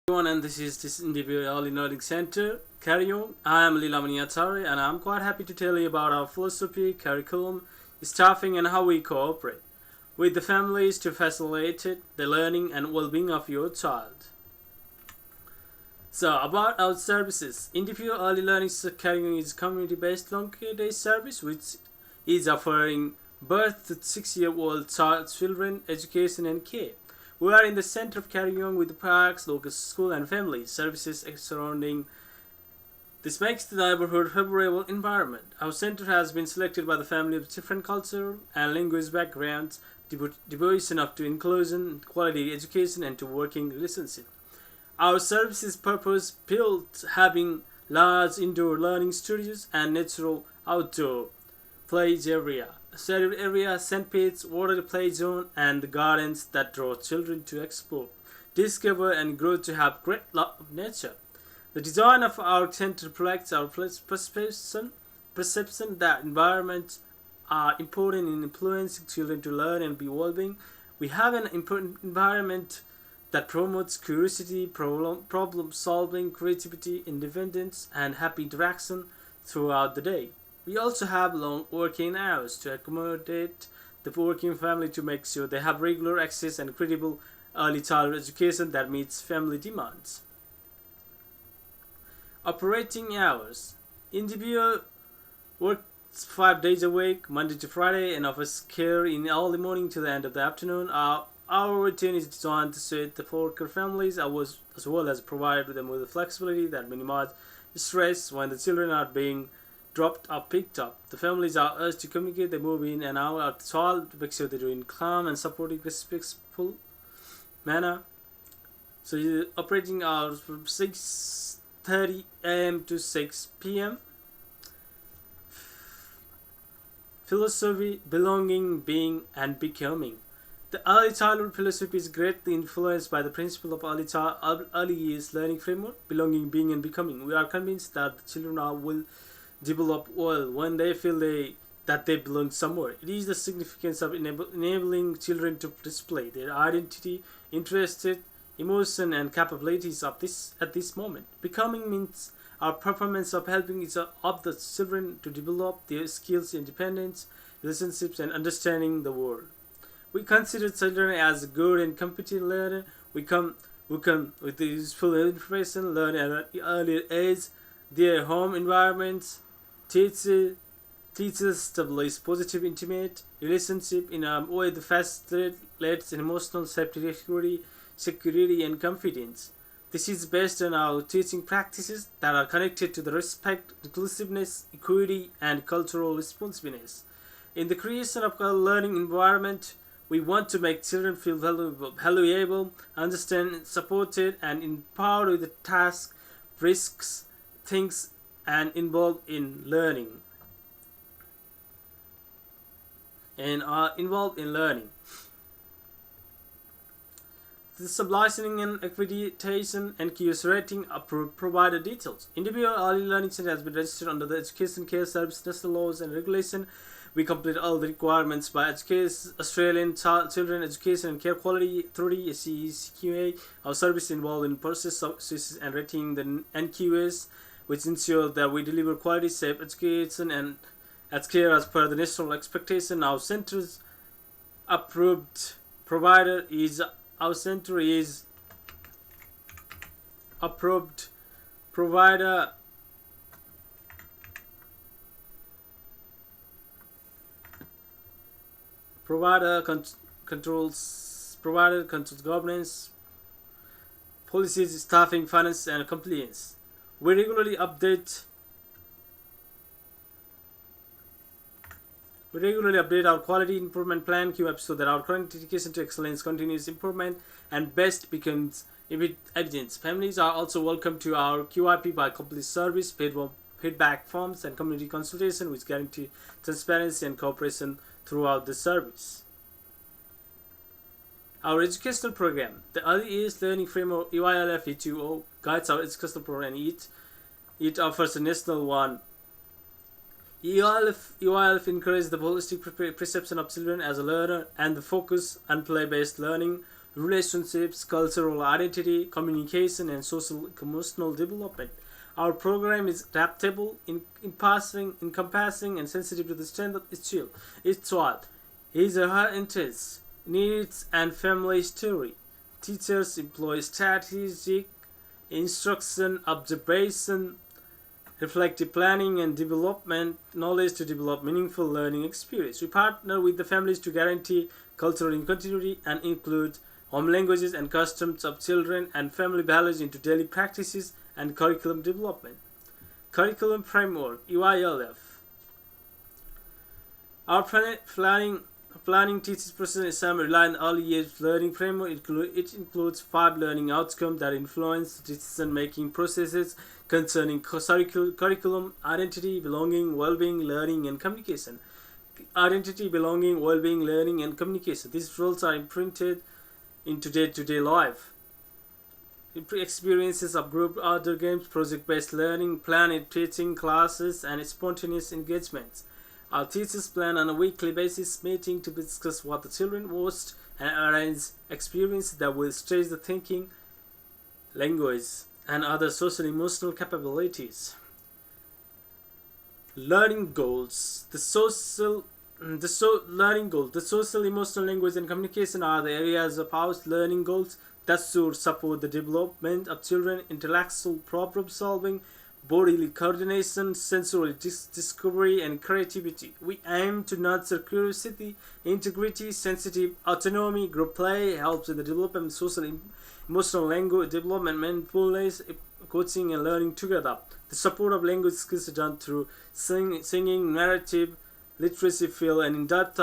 Everyone, and this individual early learning center. Carry on. I am Lilamani Atari, and I'm quite happy to tell you about our philosophy, curriculum, staffing, and how we cooperate with the families to facilitate the learning and well-being of your child. So, about our services, individual early learning carrying is community-based long-day service, which is offering birth to 6-year-old children, education, and care. We are in the center of Karyong with the parks, local school, and family services surrounding. This makes the neighborhood a favorable environment. Our center has been selected by the family of different cultural and linguistic backgrounds, devotion to inclusion, quality education, and to working relationship. Our services purpose built having large indoor learning studios and natural outdoor play area. Shaded area, sandpits, water play zone, and the gardens that draw children to explore, discover, and grow to have great love of nature. The design of our center reflects our perception that environments are important in influencing children to learn and be well-being. We have an important environment that promotes curiosity, problem solving, creativity, independence, and happy interaction throughout the day. We also have long working hours to accommodate the working family to make sure they have regular access and credible early childhood education that meets family demands. Operating hours. Individual works 5 days a week, Monday to Friday, and offers care in the early morning to the end of the afternoon. Our routine is designed to suit the worker families as well as provide them with the flexibility that minimizes stress when the children are being dropped or picked up. The families are urged to communicate they move in and out of the child to make sure they do in calm and supportive, respectful manner. So operating hours from 6:30 a.m. to 6 p.m. Philosophy, belonging, being, and becoming. The early childhood philosophy is greatly influenced by the principle of early years learning framework, belonging, being, and becoming. We are convinced that the children will develop well when they feel that they belong somewhere. It is the significance of enabling children to display their identity, interests, emotion, and capabilities at this moment. Becoming means our performance of helping the children to develop their skills, independence, relationships, and understanding the world. We consider children as good and competent learners. We come with the useful information, learn at an earlier age. Their home environments teaches establish positive intimate relationship in a way that facilitates emotional safety, security, and confidence. This is based on our teaching practices that are connected to the respect, inclusiveness, equity, and cultural responsiveness. In the creation of a learning environment, we want to make children feel valuable, understand, supported, and empowered with the tasks, risks, things, and involved in learning. The sublicensing and accreditation and QS rating are provided details. Individual early learning center has been registered under the Education Care Service National Laws and Regulation. We complete all the requirements by Australian Children Education and Care Quality Authority (ACQA). Our service involved in process services and rating the NQS, which ensure that we deliver quality, safe education and care as per the national expectation. Our center's approved provider is approved provider controls governance, policies, staffing, finance, and compliance. We regularly update our quality improvement plan QAP so that our current dedication to excellence, continuous improvement, and best becomes evidence. Families are also welcome to our QIP by complete service, feedback forms, and community consultation, which guarantee transparency and cooperation throughout the service. Our educational program, the Early Years Learning Framework EYLF E2O, guides our educational program. It offers a national one. EYLF encourages the holistic perception of children as a learner and the focus on play-based learning relationships, cultural identity, communication, and social emotional development. Our program is adaptable, encompassing, and sensitive to the strength of each child, his or her interests, needs, and family history. Teachers employ strategic instruction, observation, reflective planning, and development knowledge to develop meaningful learning experience. We partner with the families to guarantee cultural continuity and include home languages and customs of children and family values into daily practices and curriculum development. Curriculum framework (EYLF). Our planning teaches process and assignment rely on early years learning framework. It includes 5 learning outcomes that influence decision-making processes concerning curriculum, identity, belonging, well-being, learning, and communication. Identity, belonging, well-being, learning, and communication. These roles are imprinted into day-to-day life. Experiences of group outdoor games, project-based learning, planned teaching classes, and spontaneous engagements. Our teachers plan on a weekly basis meeting to discuss what the children watched and arrange experiences that will stretch the thinking, language, and other social emotional capabilities. Learning goals. The social, emotional, language, and communication are the areas of our learning goals that should support the development of children, intellectual problem solving, bodily coordination, sensory discovery, and creativity. We aim to nurture curiosity, integrity, sensitive autonomy. Group play helps in the development of social, emotional language development, mindfulness, coaching, and learning together. The support of language skills is done through singing, narrative, literacy field, and in-depth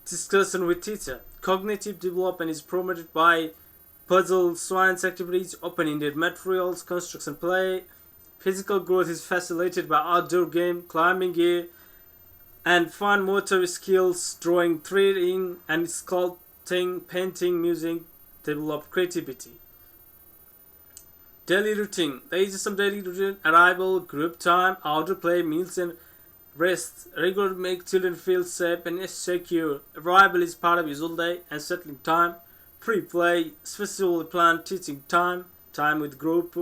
discussion with teacher. Cognitive development is promoted by puzzle, science activities, open-ended materials, construction play. Physical growth is facilitated by outdoor game, climbing gear, and fine motor skills, drawing, threading, and sculpting, painting, music, develop creativity. Daily routine. There is some daily routine: arrival, group time, outdoor play, meals, and rest. Regular make children feel safe and secure. Arrival is part of usual day and settling time. Pre-play, specially planned teaching time, time with group,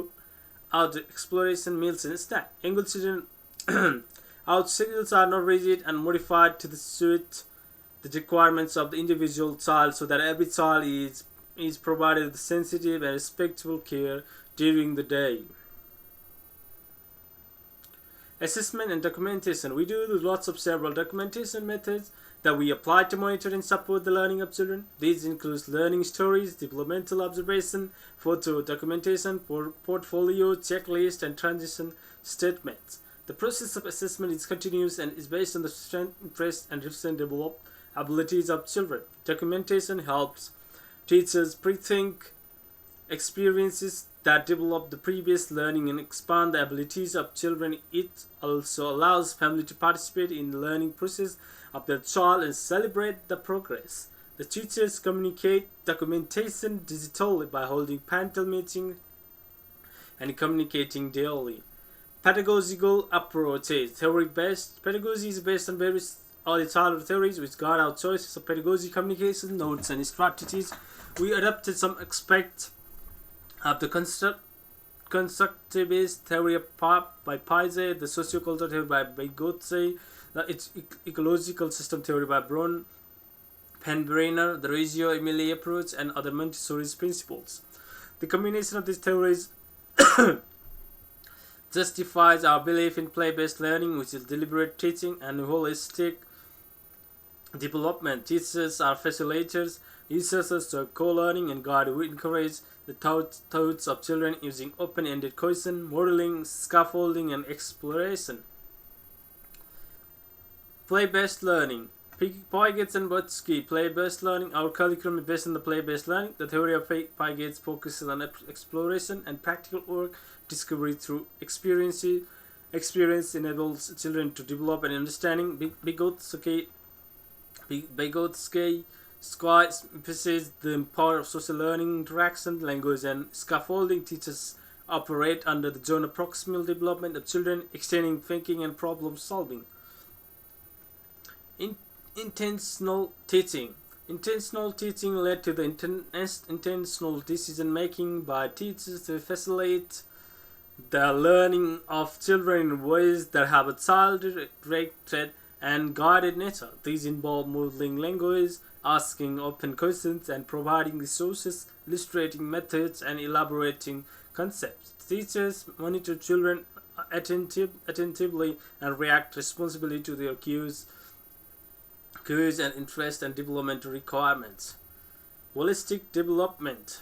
outdoor exploration, meals, and snack. English children, our schedules are not rigid and modified to suit the requirements of the individual child, so that every child is provided with sensitive and respectful care during the day. Assessment and documentation. We do lots of several documentation methods that we apply to monitor and support the learning of children. These include learning stories, developmental observation, photo documentation, portfolio, checklist, and transition statements. The process of assessment is continuous and is based on the strength, interest, and recent developed abilities of children. Documentation helps teachers pre-think experiences that develop the previous learning and expand the abilities of children. It also allows family to participate in the learning process of their child and celebrate the progress. The teachers communicate documentation digitally by holding parental meetings and communicating daily. Pedagogical approaches. Theory-based pedagogy is based on various early childhood theories which guide our choices of pedagogy, communication, notes, and strategies. We adopted some aspects of the constructivist theory by Piaget, the sociocultural theory by Vygotsky, the ecological system theory by Braun, Penbrenner, the Reggio Emilia approach, and other Montessori's principles. The combination of these theories justifies our belief in play-based learning, which is deliberate teaching and holistic development. Teachers are facilitators, users are co-learning and guide. We encourage the thoughts of children using open-ended question, modeling, scaffolding, and exploration. Play-based learning. Piaget and Vygotsky. Play-based learning. Our curriculum is based on the play-based learning. The theory of Piaget focuses on exploration and practical work. Discovery through experience enables children to develop an understanding. Vygotsky emphasizes the power of social learning, interaction, language, and scaffolding. Teachers operate under the zone of proximal development of children, extending thinking and problem solving. Intentional teaching. Intentional teaching led to the intentional decision making by teachers to facilitate the learning of children in ways that have a child-directed and guided nature. These involve modeling language, asking open questions, and providing resources, illustrating methods, and elaborating concepts. Teachers monitor children attentively and react responsibly to their cues and interest and developmental requirements. Holistic development.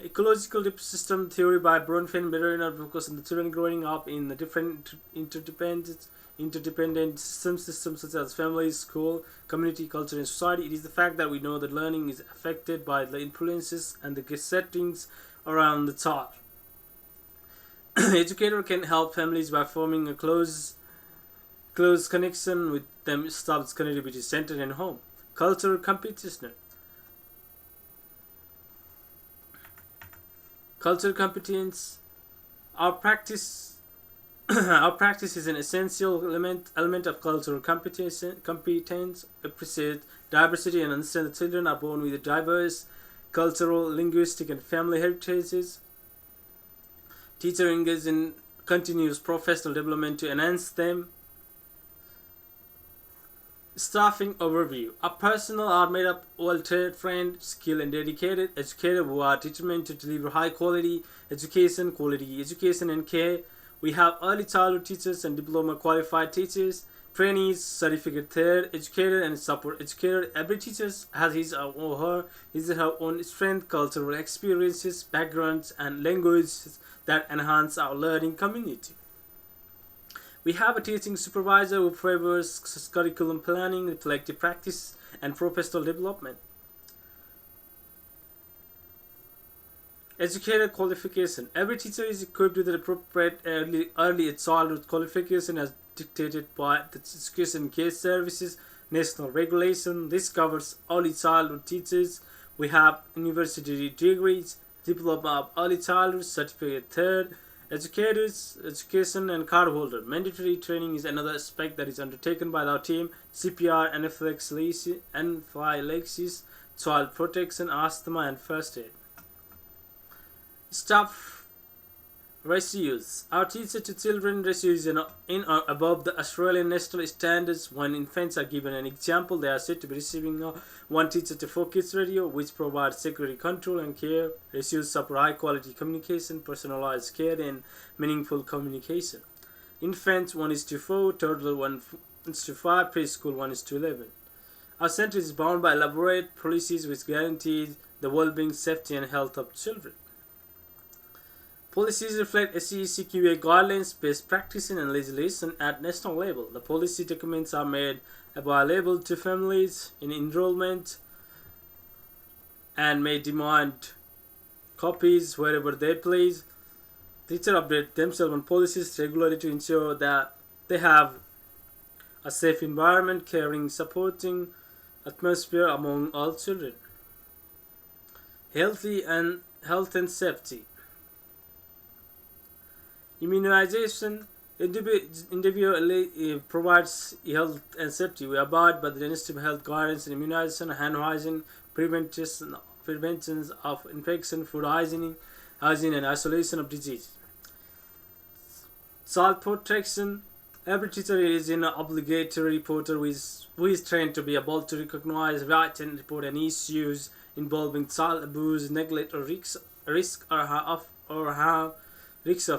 Ecological system theory by Bronfen Beriner focuses on the children growing up in the different interdependent systems such as family, school, community, culture, and society. It is the fact that we know that learning is affected by the influences and the settings around the child. Educator can help families by forming a close connection with them, established connectivity centered in home. Cultural competition. Cultural competence. Our practice is an essential element of cultural competence. Appreciate diversity and understand that children are born with diverse cultural, linguistic, and family heritages. Teacher engage in continuous professional development to enhance them. Staffing overview. Our personnel are made up well-trained, skilled, and dedicated educators who are determined to deliver high-quality education and care. We have early childhood teachers and diploma-qualified teachers, trainees, certificate third educator, and support educator. Every teacher has his or her own strength, cultural experiences, backgrounds, and languages that enhance our learning community. We have a teaching supervisor who favors curriculum planning, reflective practice, and professional development. Educator qualification. Every teacher is equipped with the appropriate early childhood qualification as dictated by the Education Care Services national regulation. This covers early childhood teachers. We have university degrees, diploma of early childhood, certificate third, educators, education, and card holder. Mandatory training is another aspect that is undertaken by our team. CPR, anaphylaxis, child protection, asthma, and first aid. Staff ratios. Our teacher to children ratio is in or above the Australian national standards. When infants are given an example, they are said to be receiving one teacher to 4 kids ratio, which provides security control and care. Ratios support high quality communication, personalized care, and meaningful communication. Infants 1:4, toddler 1:5, preschool 1:11. Our center is bound by elaborate policies which guarantee the well-being, safety, and health of children. Policies reflect SECQA guidelines, best practices, and legislation at national level. The policy documents are made available to families in enrollment and may demand copies wherever they please. Teachers update themselves on policies regularly to ensure that they have a safe environment, caring, supporting atmosphere among all children. Health and safety. Immunization individually provides health and safety. We abide by the national health guidance and immunization, hand hygiene, prevention of infection, food hygiene, and isolation of disease. Child protection. Every teacher is an obligatory reporter who is trained to be able to recognize, write, and report any issues involving child abuse, neglect, or risk of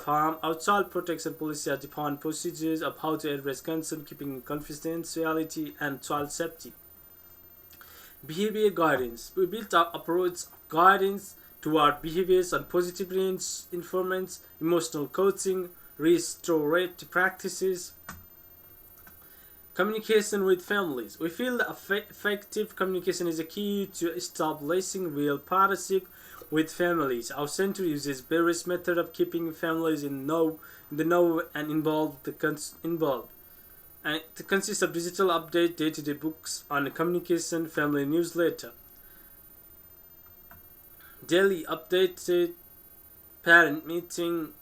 harm. Our child protection policy has defined procedures of how to address concern, keeping confidentiality, and child safety. Behavior guidance. We built our approach guidance toward behaviors and positive reinforcements, emotional coaching, restorative practices. Communication with families. We feel that effective communication is a key to establishing real partnership with families. Our center uses various methods of keeping families in the know and involved. And it consists of digital update, day-to-day books on communication, family newsletter, daily updated parent meeting,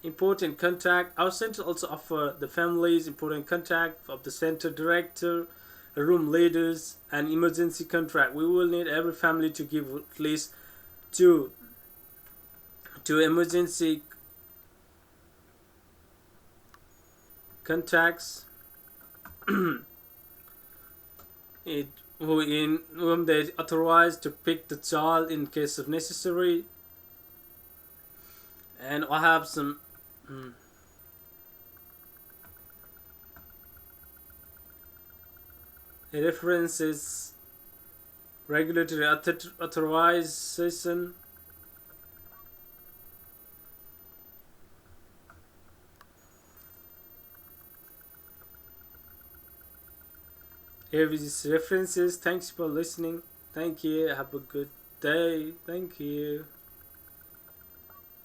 important contact. Our center also offers the families important contact of the center director, room leaders, and emergency contract. We will need every family to give at least two emergency contacts in whom they authorize to pick the child in case of necessary. And I have some references: regulatory authorization, here is these references. Thanks for listening. Thank you. Have a good day. Thank you.